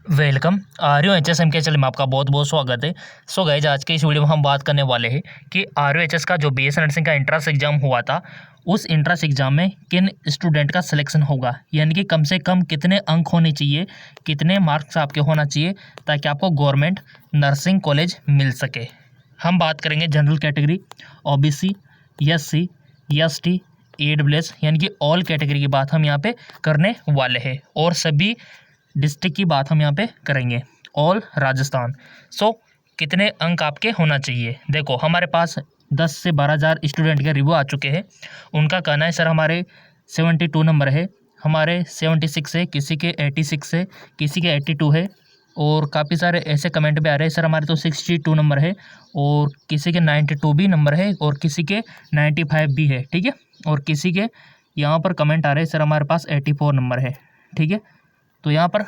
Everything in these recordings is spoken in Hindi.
वेलकम। RUHS के चैनल में आपका बहुत बहुत स्वागत है। सो गाइस, आज के इस वीडियो में हम बात करने वाले हैं कि RUHS का जो BS नर्सिंग का एंट्रेंस एग्जाम हुआ था, उस एंट्रेंस एग्जाम में किन स्टूडेंट का सिलेक्शन होगा, यानी कि कम से कम कितने अंक होने चाहिए, कितने मार्क्स आपके होना चाहिए ताकि आपको गवर्नमेंट नर्सिंग कॉलेज मिल सके। हम बात करेंगे general category, OBC, SC, ST, AWS यानी कि ऑल कैटेगरी की बात हम यहाँ पे करने वाले हैं और सभी डिस्ट्रिक्ट की बात हम यहाँ पे करेंगे, ऑल राजस्थान। सो कितने अंक आपके होना चाहिए। देखो, हमारे पास 10 से 12,000 स्टूडेंट के रिव्यू आ चुके हैं। उनका कहना है सर हमारे 72 नंबर है, हमारे 76 है, किसी के 86 है, किसी के 82 है और काफ़ी सारे ऐसे कमेंट भी आ रहे हैं सर हमारे तो 62 नंबर है और किसी के 92 भी नंबर है और किसी के 95 भी है। ठीक है, और किसी के यहाँ पर कमेंट आ रहे हैं सर हमारे पास 84 नंबर है। ठीक है, तो यहाँ पर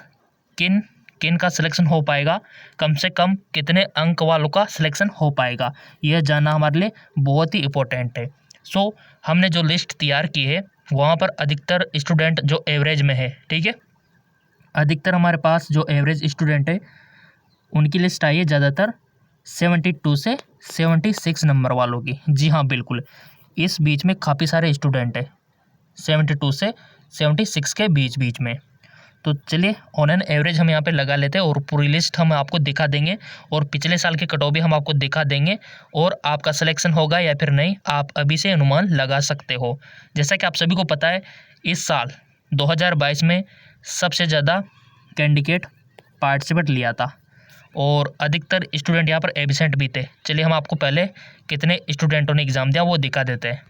किन किन का सिलेक्शन हो पाएगा, कम से कम कितने अंक वालों का सिलेक्शन हो पाएगा, यह जानना हमारे लिए बहुत ही इम्पोर्टेंट है। सो हमने जो लिस्ट तैयार की है वहाँ पर अधिकतर स्टूडेंट जो एवरेज में है, ठीक है, अधिकतर हमारे पास जो एवरेज स्टूडेंट है उनकी लिस्ट आई है ज़्यादातर 72 से 76 नंबर वालों की। जी हाँ, बिल्कुल, इस बीच में काफ़ी सारे स्टूडेंट है 72 से 76 के बीच बीच में। तो चलिए ऑन एन एवरेज हम यहाँ पे लगा लेते हैं और पूरी लिस्ट हम आपको दिखा देंगे और पिछले साल की कट ऑफ भी हम आपको दिखा देंगे और आपका सिलेक्शन होगा या फिर नहीं, आप अभी से अनुमान लगा सकते हो। जैसा कि आप सभी को पता है, इस साल 2022 में सबसे ज़्यादा कैंडिडेट पार्टिसिपेट लिया था और अधिकतर स्टूडेंट यहाँ पर एब्सेंट भी थे। चलिए हम आपको पहले कितने स्टूडेंटों ने एग्ज़ाम दिया वो दिखा देते हैं।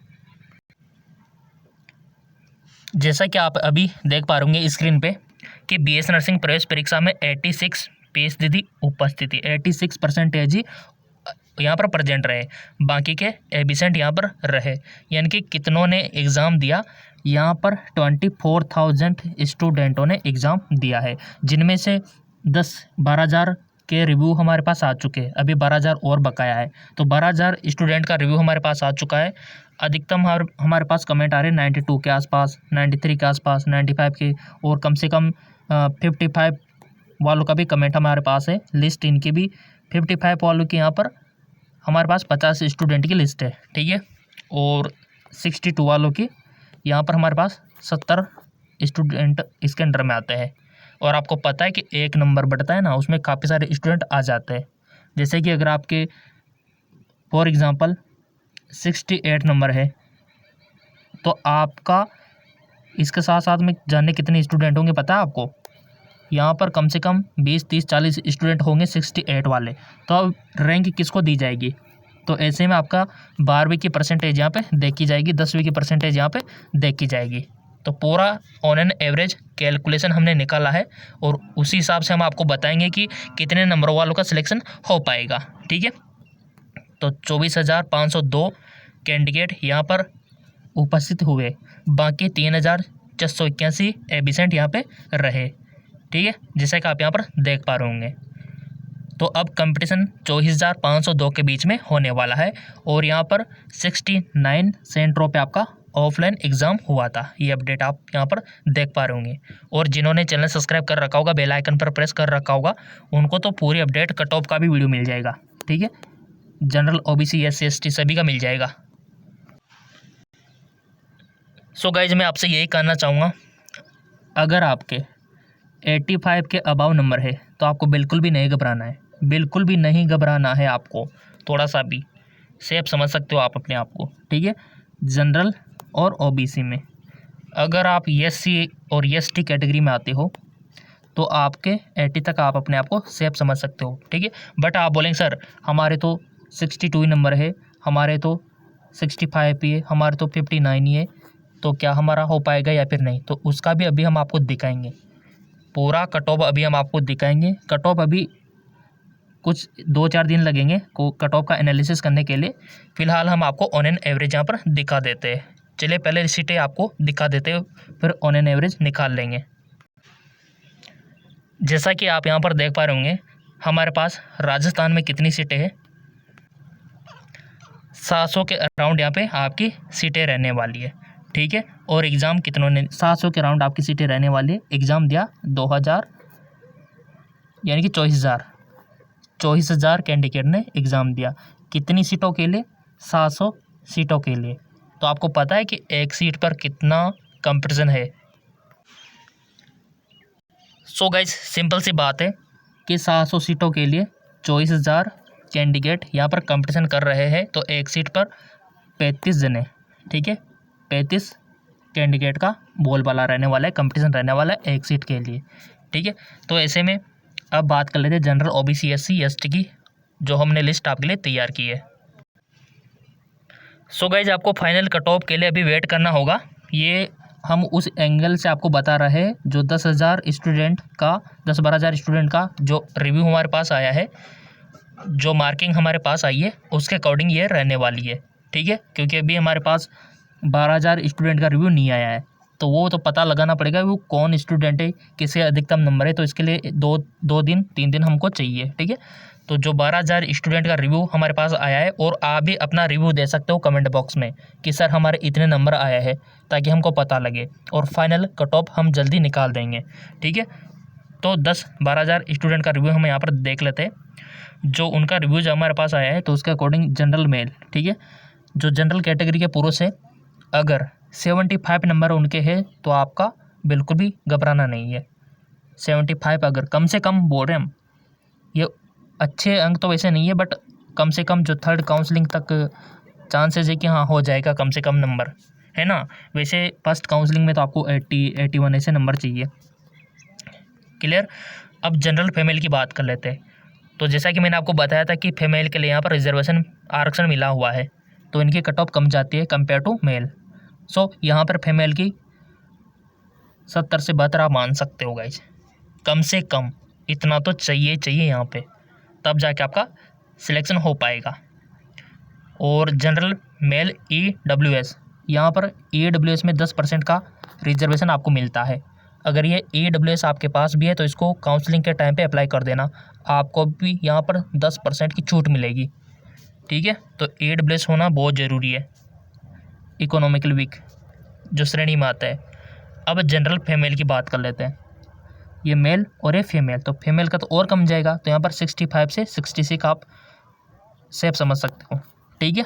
जैसा कि आप अभी देख पा रहे होंगे स्क्रीन पे कि BS नर्सिंग प्रवेश परीक्षा में 86% उपस्थिति, 86% ही यहाँ पर प्रेजेंट रहे, बाकी के एब्सेंट यहाँ पर रहे, यानी कि कितनों ने एग्ज़ाम दिया। यहाँ पर 24,000 स्टूडेंटों ने एग्ज़ाम दिया है, जिनमें से 10-12,000 के रिव्यू हमारे पास आ चुके हैं, अभी 12,000 और बकाया है, तो 12,000 स्टूडेंट का रिव्यू हमारे पास आ चुका है। अधिकतम हमारे पास कमेंट आ रहे हैं 92 के आसपास, 93 के आसपास, 95 के और कम से कम 55 वालों का भी कमेंट हमारे पास है। लिस्ट इनकी भी 55 वालों की यहाँ पर हमारे पास 50 स्टूडेंट की लिस्ट है, ठीक है, और 62 वालों की यहाँ पर हमारे पास 70 स्टूडेंट इसके अंडर में आते हैं। और आपको पता है कि एक नंबर बढ़ता है ना, उसमें काफ़ी सारे स्टूडेंट आ जाते हैं। जैसे कि अगर आपके फॉर एग्ज़ाम्पल 68 नंबर है तो आपका इसके साथ साथ में जाने कितने स्टूडेंट होंगे पता है आपको? यहाँ पर कम से कम 20, 30, 40 स्टूडेंट होंगे 68 वाले। तो अब रैंक किसको दी जाएगी? तो ऐसे में आपका 12वीं की परसेंटेज यहाँ पे देखी जाएगी, 10वीं की परसेंटेज यहाँ पे देखी जाएगी। तो पूरा ऑन एन एवरेज कैलकुलेशन हमने निकाला है और उसी हिसाब से हम आपको बताएंगे कि कितने नंबर वालों का सिलेक्शन हो पाएगा। ठीक है, तो 24,502 कैंडिडेट यहाँ पर उपस्थित हुए, बाकी 3,481 एब्सेंट यहाँ पे रहे। ठीक है, जैसे कि आप यहाँ पर देख पा रहे होंगे। तो अब कंपटीशन 24,502 के बीच में होने वाला है और यहाँ पर 69 सेंटरों पे आपका ऑफलाइन एग्ज़ाम हुआ था। ये अपडेट आप यहाँ पर देख पा रहे होंगे और जिन्होंने चैनल सब्सक्राइब कर रखा होगा, बेल आइकन पर प्रेस कर रखा होगा, उनको तो पूरी अपडेट कट ऑफ का भी वीडियो मिल जाएगा। ठीक है, जनरल, OBC, SC, ST सभी का मिल जाएगा। सो गाइज, मैं आपसे यही कहना चाहूँगा, अगर आपके 85 के अबाव नंबर है तो आपको बिल्कुल भी नहीं घबराना है, बिल्कुल भी नहीं घबराना है आपको, थोड़ा सा भी सेफ समझ सकते हो आप अपने आप को। ठीक है, जनरल और OBC में अगर आप SC और ST कैटेगरी में आते हो तो आपके 80 तक आप अपने आप को सेफ समझ सकते हो। ठीक है, बट आप बोलेंगे सर हमारे तो 62 ही नंबर है, हमारे तो 65 ही है, हमारे तो 59 ही है, तो क्या हमारा हो पाएगा या फिर नहीं? तो उसका भी अभी हम आपको दिखाएंगे, पूरा कट ऑफ अभी हम आपको दिखाएंगे। कट ऑफ अभी कुछ 2-4 दिन लगेंगे को कट ऑफ का एनालिसिस करने के लिए। फ़िलहाल हम आपको ऑन एन एवरेज यहाँ पर दिखा देते हैं। चलिए पहले सीटें आपको दिखा देते हैं, फिर ऑन एन एवरेज निकाल लेंगे। जैसा कि आप यहाँ पर देख पा रहे होंगे, हमारे पास राजस्थान में कितनी सीटें हैं? 700 के अराउंड यहाँ पे आपकी सीटें रहने वाली है। ठीक है, और एग्ज़ाम कितनों ने 700 के अराउंड आपकी सीटें रहने वाली है। एग्ज़ाम दिया यानी कि 24,000 कैंडिडेट ने एग्ज़ाम दिया। कितनी सीटों के लिए? 700 सीटों के लिए। तो आपको पता है कि एक सीट पर कितना कंपटीशन है। सो गाइस, सिंपल सी बात है कि 700 सीटों के लिए 24,000 कैंडिडेट यहाँ पर कंपटीशन कर रहे हैं। तो एक सीट पर 35 जने, ठीक है, 35 कैंडिडेट का बोलबाला रहने वाला है, कंपटीशन रहने वाला है एक सीट के लिए, ठीक है। तो ऐसे में अब बात कर लेते हैं जनरल, ओबीसी, एससी, एसटी की, जो हमने लिस्ट आपके लिए तैयार की है। सो गाइज, आपको फाइनल कट ऑफ के लिए अभी वेट करना होगा। ये हम उस एंगल से आपको बता रहे हैं जो 10,000 स्टूडेंट का, 10-12,000 स्टूडेंट का जो रिव्यू हमारे पास आया है, जो मार्किंग हमारे पास आई है, उसके अकॉर्डिंग ये रहने वाली है, ठीक है। क्योंकि अभी हमारे पास 12,000 स्टूडेंट का रिव्यू नहीं आया है, तो वो तो पता लगाना पड़ेगा वो कौन स्टूडेंट है, किसे अधिकतम नंबर है। तो इसके लिए 3 दिन हमको चाहिए, ठीक है। तो जो 12,000 स्टूडेंट का रिव्यू हमारे पास आया है, और आप भी अपना रिव्यू दे सकते हो कमेंट बॉक्स में कि सर हमारे इतने नंबर आया है, ताकि हमको पता लगे, और फाइनल कट ऑफ हम जल्दी निकाल देंगे, ठीक है। तो 10-12,000 स्टूडेंट का रिव्यू हम यहाँ पर देख लेते हैं। जो उनका रिव्यू जो हमारे पास आया है, तो उसके अकॉर्डिंग जनरल मेल, ठीक है, जो जनरल कैटेगरी के पुरुष है, अगर 75 नंबर उनके हैं तो आपका बिल्कुल भी घबराना नहीं है। 75 अगर कम से कम बोल रहे हैं हम, ये अच्छे अंक तो वैसे नहीं है, बट कम से कम जो थर्ड काउंसलिंग तक चांसेस है कि हाँ हो जाएगा कम से कम नंबर, है ना। वैसे फर्स्ट काउंसलिंग में तो आपको 80, 81 ऐसे नंबर चाहिए। क्लियर। अब जनरल फीमेल की बात कर लेते हैं। तो जैसा कि मैंने आपको बताया था कि फीमेल के लिए यहाँ पर रिजर्वेशन, आरक्षण मिला हुआ है, तो इनकी कट ऑफ कम जाती है कंपेयर टू मेल। सो यहाँ पर फीमेल की 70 से 72 आप मान सकते हो गाइज, कम से कम इतना तो चाहिए यहाँ पे, तब जाके आपका सिलेक्शन हो पाएगा। और जनरल मेल EWS, यहाँ पर EWS में 10% का रिजर्वेशन आपको मिलता है। अगर ये EWS आपके पास भी है तो इसको काउंसलिंग के टाइम पे अप्लाई कर देना, आपको भी यहाँ पर 10% की छूट मिलेगी, ठीक है। तो EWS होना बहुत ज़रूरी है, इकोनॉमिकल वीक जो श्रेणी में आता है। अब जनरल फीमेल की बात कर लेते हैं। ये मेल और ये फीमेल, तो फीमेल का तो और कम जाएगा, तो यहाँ पर 65 से 66 आप सेफ समझ सकते हो, ठीक है।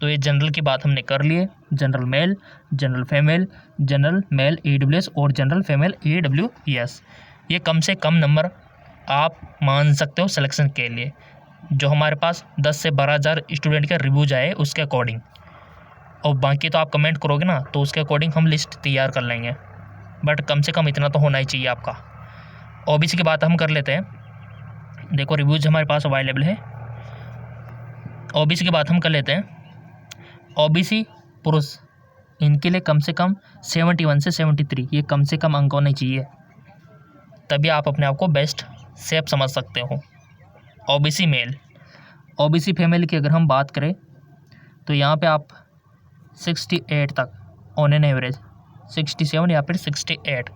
तो ये जनरल की बात हमने कर ली है। General mail, general female, general mail EWS और जनरल फीमेल EWS, ये कम से कम नंबर आप मान सकते हो सिलेक्शन के लिए। जो हमारे पास 10 से 12,000 स्टूडेंट का रिव्यू जाए उसके अकॉर्डिंग, और बाकी तो आप कमेंट करोगे ना, तो उसके अकॉर्डिंग हम लिस्ट तैयार कर लेंगे, बट कम से कम इतना तो होना ही चाहिए आपका। OBC की बात हम कर लेते हैं। देखो रिव्यूज हमारे पास अवेलेबल है। OBC की बात हम कर लेते हैं। OBC पुरुष, इनके लिए कम से कम 71 से 73 ये कम से कम अंक होने चाहिए, तभी आप अपने आप को बेस्ट सेफ समझ सकते हो। OBC मेल, OBC फीमेल की अगर हम बात करें तो यहाँ पे आप 68 तक ऑन एन एवरेज, 67 या फिर 68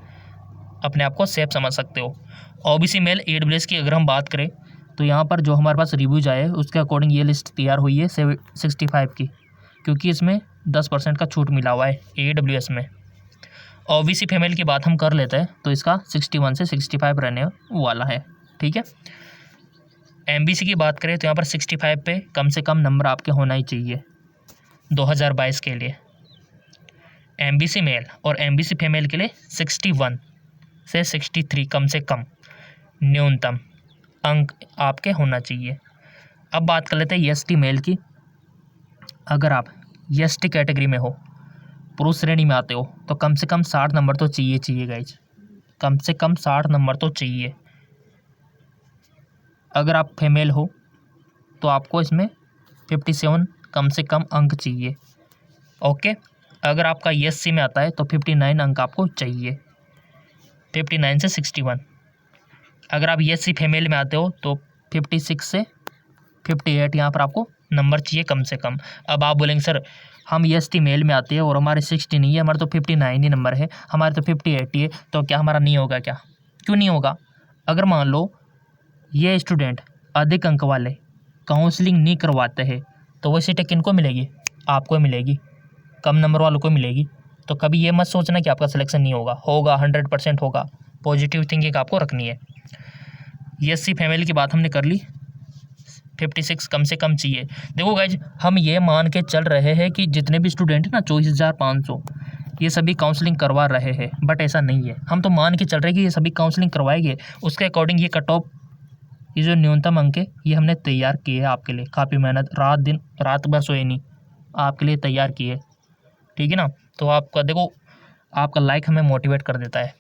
अपने आप को सेफ समझ सकते हो। OBC मेल EWS की अगर हम बात करें तो यहाँ पर जो हमारे पास रिव्यूज आए उसके अकॉर्डिंग ये लिस्ट तैयार हुई है 65 की, क्योंकि इसमें 10% का छूट मिला हुआ है EWS में। OBC फीमेल की बात हम कर लेते हैं तो इसका 61 से 65 रहने वाला है, ठीक है। MBC की बात करें तो यहाँ पर 65 पे कम से कम नंबर आपके होना ही चाहिए 2022 के लिए। MBC मेल और MBC फीमेल के लिए 61 से 63 कम से कम न्यूनतम अंक आपके होना चाहिए। अब बात कर लेते हैं ST मेल की। अगर आप ST कैटेगरी में हो, पुरुष श्रेणी में आते हो, तो कम से कम 60 नंबर तो चाहिए गाइज, कम से कम 60 नंबर तो चाहिए। अगर आप फीमेल हो तो आपको इसमें 57 कम से कम अंक चाहिए, ओके। अगर आपका SC में आता है तो 59 अंक आपको चाहिए, 59 से 61। अगर आप SC फीमेल में आते हो तो 56 से 58 यहाँ पर आपको नंबर चाहिए कम से कम। अब आप बोलेंगे सर हम ST मेल में आते हैं और हमारे 60 नहीं है, हमारे तो 59 ही नंबर है, हमारे तो 58 ही है, तो क्या हमारा नहीं होगा क्या? क्यों नहीं होगा? अगर मान लो ये स्टूडेंट अधिक अंक वाले काउंसलिंग नहीं करवाते हैं तो वो सीटें किनको मिलेगी? आपको मिलेगी, कम नंबर वालों को मिलेगी। तो कभी ये मत सोचना कि आपका सिलेक्शन नहीं होगा, होगा 100% होगा। पॉजिटिव थिंकिंग आपको रखनी है। SC फैमिली की बात हमने कर ली, 56 कम से कम चाहिए। देखो गाइज, हम ये मान के चल रहे हैं कि जितने भी स्टूडेंट हैं ना 24,500, ये सभी काउंसलिंग करवा रहे हैं, बट ऐसा नहीं है। हम तो मान के चल रहे हैं कि ये सभी काउंसलिंग करवाएंगे, उसके अकॉर्डिंग ये कट ऑफ, ये जो न्यूनतम अंक है ये हमने तैयार किए हैं आपके लिए। काफ़ी मेहनत, रात भर सोए नहीं, आपके लिए तैयार किए, ठीक है ना। तो आपका देखो, आपका लाइक हमें मोटिवेट कर देता है।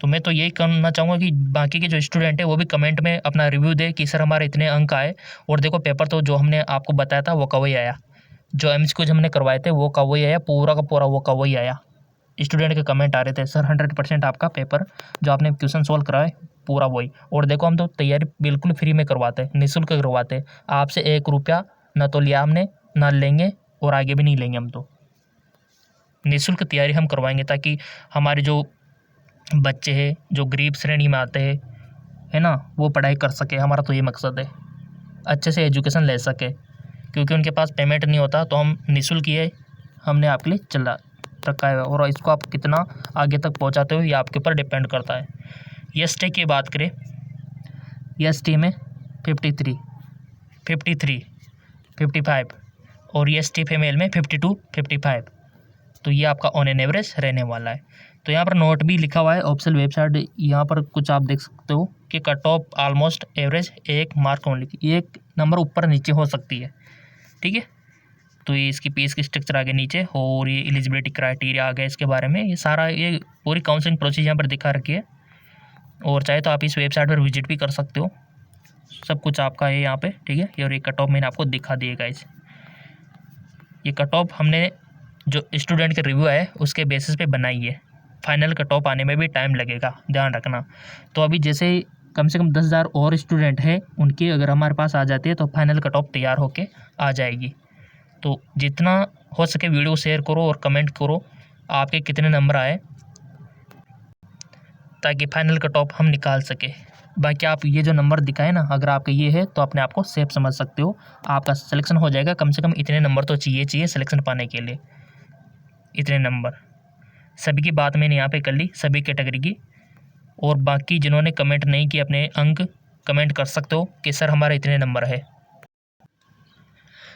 तो मैं तो यही करना चाहूँगा कि बाकी के जो स्टूडेंट है वो भी कमेंट में अपना रिव्यू दे कि सर हमारे इतने अंक आए। और देखो, पेपर तो जो हमने आपको बताया था वो कवई आया, जो MCQ हमने करवाए थे वो कवई आया, पूरा का पूरा वो कवई आया। स्टूडेंट के कमेंट आ रहे थे, सर 100% आपका पेपर जो आपने क्वेश्चन सॉल्व कराए पूरा वही। और देखो, हम तो तैयारी बिल्कुल फ्री में करवाते, निःशुल्क करवाते, आपसे 1 रुपया ना तो लिया हमने, ना लेंगे और आगे भी नहीं लेंगे। हम तो निःशुल्क तैयारी हम करवाएंगे, ताकि हमारे जो बच्चे हैं जो गरीब श्रेणी में आते हैं, है ना, वो पढ़ाई कर सके। हमारा तो ये मकसद है, अच्छे से एजुकेशन ले सके, क्योंकि उनके पास पेमेंट नहीं होता। तो हम निःशुल्क ये हमने आपके लिए चला रखा है, और इसको आप कितना आगे तक पहुंचाते हो ये आपके ऊपर डिपेंड करता है। ST की बात करें, ST में 53, 55 और ST फीमेल में 52, 55। तो ये आपका ऑन एन एवरेज रहने वाला है। तो यहाँ पर नोट भी लिखा हुआ है ऑफिशियल वेबसाइट, यहाँ पर कुछ आप देख सकते हो कि cut off almost average 1 mark only, 1 number ऊपर नीचे हो सकती है, ठीक है। तो ये इसकी फीस की स्ट्रक्चर आ गया नीचे, और ये एलिजिबिलिटी क्राइटेरिया आ गया इसके बारे में। ये सारा, ये पूरी काउंसलिंग प्रोसेस यहाँ पर दिखा रखी है, और चाहे तो आप इस वेबसाइट पर विजिट भी कर सकते हो। सब कुछ आपका है यहाँ पे, ठीक है। और ये कट ऑफ मैंने आपको दिखा दिए गाइस। ये कट ऑफ हमने जो स्टूडेंट के रिव्यू है उसके बेसिस पे बनाई है। फाइनल कट ऑफ आने में भी टाइम लगेगा, ध्यान रखना। तो अभी जैसे कम से कम 10,000 और स्टूडेंट हैं, उनकी अगर हमारे पास आ जाती है तो फाइनल कट ऑफ तैयार होके आ जाएगी। तो जितना हो सके वीडियो शेयर करो और कमेंट करो आपके कितने नंबर आए, ताकि फाइनल कट ऑफ हम निकाल सके। बाकी आप ये जो नंबर दिखाए ना, अगर आपका ये है तो अपने आप को सेफ समझ सकते हो, आपका सिलेक्शन हो जाएगा। कम से कम इतने नंबर तो चाहिए सिलेक्शन पाने के लिए, इतने नंबर। सभी की बात मैंने यहाँ पे कर ली, सभी कैटेगरी की। और बाकी जिन्होंने कमेंट नहीं किए अपने अंक कमेंट कर सकते हो कि सर हमारे इतने नंबर है।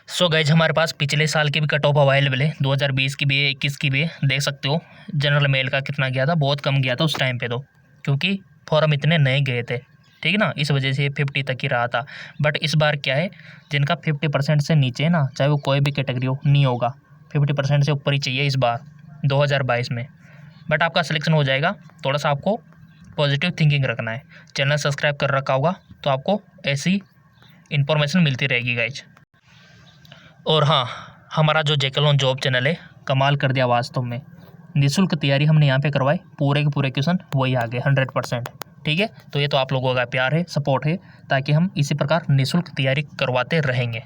सो गाइज, हमारे पास पिछले साल की भी कट ऑफ अवेलेबल है, 2020 की भी है, 21 की भी है, देख सकते हो। जनरल मेल का कितना गया था, बहुत कम गया था उस टाइम पे, तो क्योंकि फॉर्म इतने नए गए थे, ठीक है ना, इस वजह से 50 तक ही रहा था। बट इस बार क्या है, जिनका 50% से नीचे है ना, चाहे वो कोई भी कैटेगरी हो, नहीं होगा, 50% से ऊपर ही चाहिए इस बार 2022 में। बट आपका सिलेक्शन हो जाएगा, थोड़ा सा आपको पॉजिटिव थिंकिंग रखना है। चैनल सब्सक्राइब कर रखा होगा तो आपको ऐसी इन्फॉर्मेशन मिलती रहेगी गाइज। और हाँ, हमारा जो जेके जॉब चैनल है, कमाल कर दिया वास्तव में। निःशुल्क तैयारी हमने यहाँ पे करवाई, पूरे के पूरे क्वेश्चन वही आ गए 100%, ठीक है। तो ये तो आप लोगों का प्यार है, सपोर्ट है, ताकि हम इसी प्रकार निःशुल्क तैयारी करवाते रहेंगे।